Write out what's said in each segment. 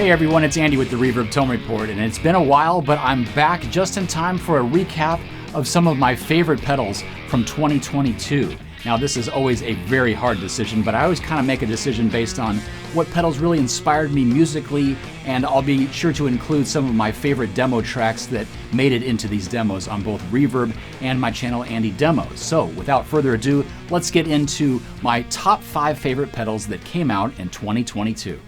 Hey everyone, it's Andy with the Reverb Tone Report, and it's been a while, but I'm back just in time for a recap of some of my favorite pedals from 2022. Now, this is always a very hard decision, but I always kind of make a decision based on what pedals really inspired me musically, and I'll be sure to include some of my favorite demo tracks that made it into these demos on both Reverb and my channel Andy Demos. So, without further ado, let's get into my top 5 favorite pedals that came out in 2022.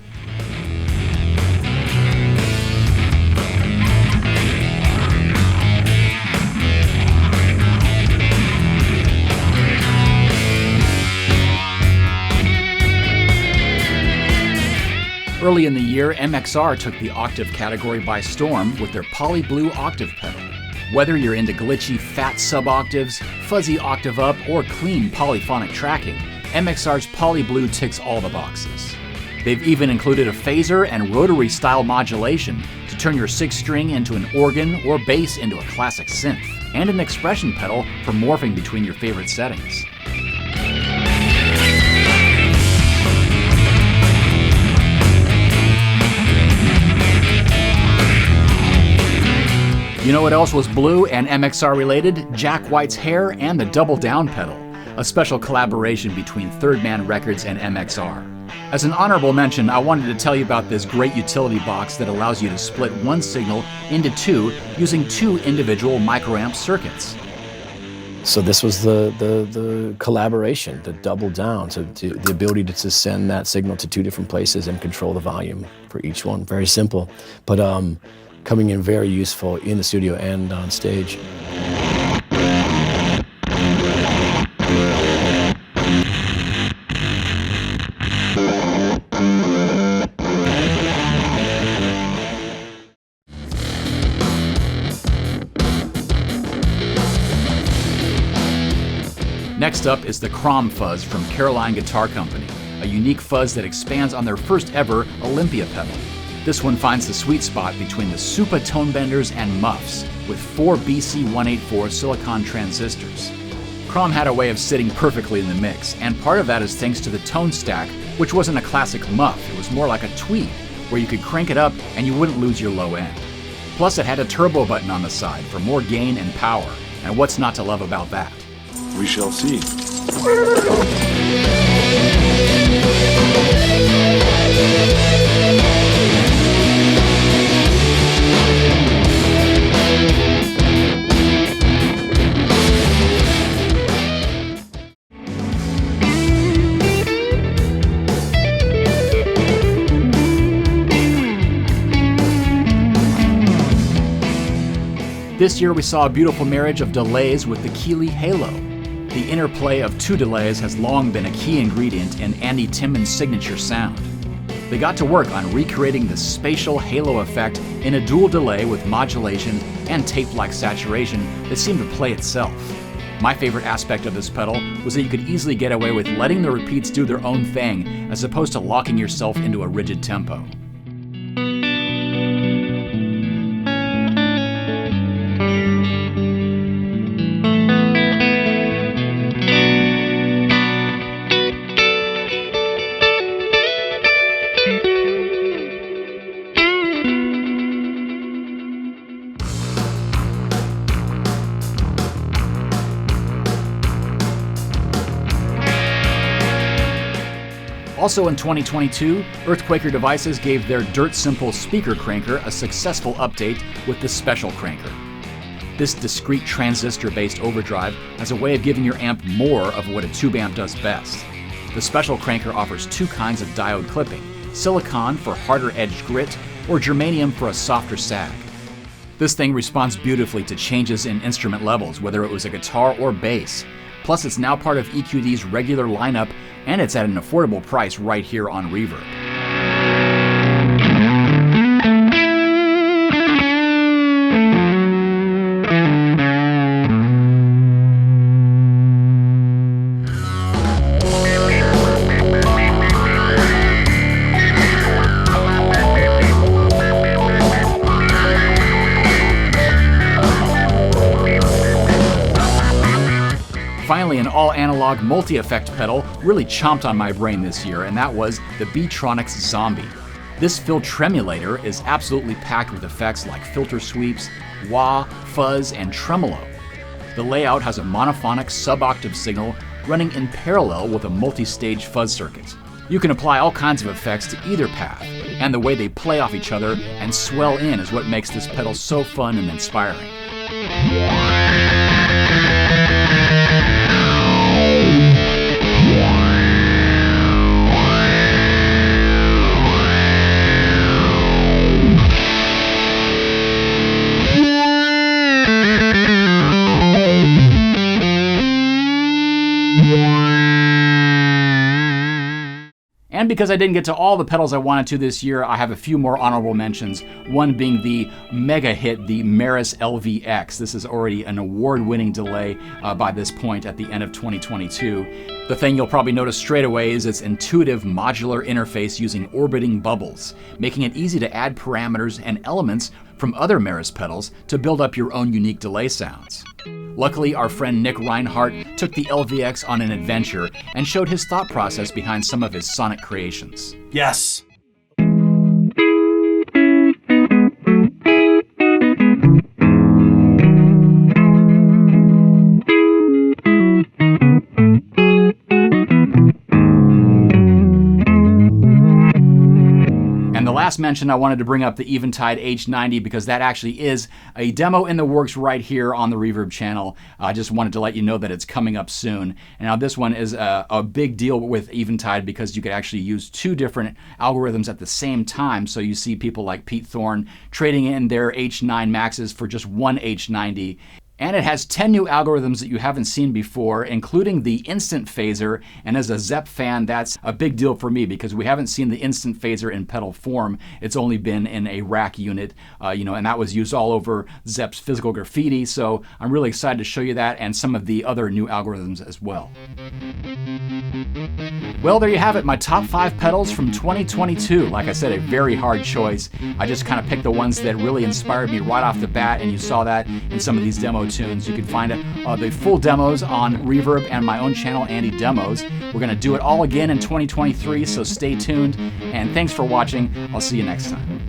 Early in the year, MXR took the octave category by storm with their Poly Blue octave pedal. Whether you're into glitchy, fat sub-octaves, fuzzy octave up, or clean polyphonic tracking, MXR's Poly Blue ticks all the boxes. They've even included a phaser and rotary-style modulation to turn your 6-string into an organ or bass into a classic synth, and an expression pedal for morphing between your favorite settings. You know what else was blue and MXR related? Jack White's Hair and the Double Down pedal, a special collaboration between Third Man Records and MXR. As an honorable mention, I wanted to tell you about this great utility box that allows you to split one signal into two using 2 individual microamp circuits. So this was the collaboration, the double down, the ability to send that signal to 2 different places and control the volume for each one. Very simple, but coming in very useful in the studio and on stage. Next up is the Crom Fuzz from Caroline Guitar Company, a unique fuzz that expands on their first ever Olympia pedal. This one finds the sweet spot between the Supa tone benders and muffs with 4 BC184 silicon transistors. Crom had a way of sitting perfectly in the mix, and part of that is thanks to the tone stack, which wasn't a classic muff, it was more like a tweed, where you could crank it up and you wouldn't lose your low end. Plus it had a turbo button on the side for more gain and power, and what's not to love about that? We shall see. This year we saw a beautiful marriage of delays with the Keeley Halo. The interplay of 2 delays has long been a key ingredient in Andy Timmons' signature sound. They got to work on recreating the spatial halo effect in a dual delay with modulation and tape-like saturation that seemed to play itself. My favorite aspect of this pedal was that you could easily get away with letting the repeats do their own thing as opposed to locking yourself into a rigid tempo. Also in 2022, Earthquaker Devices gave their Dirt Simple speaker cranker a successful update with the Special Cranker. This discrete transistor-based overdrive has a way of giving your amp more of what a tube amp does best. The Special Cranker offers 2 kinds of diode clipping, silicon for harder edged grit, or germanium for a softer sag. This thing responds beautifully to changes in instrument levels, whether it was a guitar or bass. Plus, it's now part of EQD's regular lineup, and it's at an affordable price right here on Reverb. Finally, an all-analog multi-effect pedal really chomped on my brain this year, and that was the B-Tronics Zombie. This Filtremulator is absolutely packed with effects like filter sweeps, wah, fuzz, and tremolo. The layout has a monophonic sub-octave signal running in parallel with a multi-stage fuzz circuit. You can apply all kinds of effects to either path, and the way they play off each other and swell in is what makes this pedal so fun and inspiring. And because I didn't get to all the pedals I wanted to this year, I have a few more honorable mentions, one being the mega hit, the Meris LVX. This is already an award-winning delay by this point at the end of 2022. The thing you'll probably notice straight away is its intuitive modular interface using orbiting bubbles, making it easy to add parameters and elements from other Meris pedals to build up your own unique delay sounds. Luckily, our friend Nick Reinhardt took the LVX on an adventure and showed his thought process behind some of his sonic creations. Yes. And the last mention, I wanted to bring up the Eventide H90 because that actually is a demo in the works right here on the Reverb channel. I just wanted to let you know that it's coming up soon. And now this one is a big deal with Eventide because you could actually use two different algorithms at the same time. So you see people like Pete Thorne trading in their H9 Maxes for just one H90. And it has 10 new algorithms that you haven't seen before, including the instant phaser. And as a Zepp fan, that's a big deal for me because we haven't seen the instant phaser in pedal form. It's only been in a rack unit, and that was used all over Zepp's physical graffiti. So I'm really excited to show you that and some of the other new algorithms as well. Well, there you have it, my top 5 pedals from 2022. Like I said, a very hard choice. I just kind of picked the ones that really inspired me right off the bat, and you saw that in some of these demo tunes. You can find the full demos on Reverb and my own channel, Andy Demos. We're going to do it all again in 2023, so stay tuned, and thanks for watching. I'll see you next time.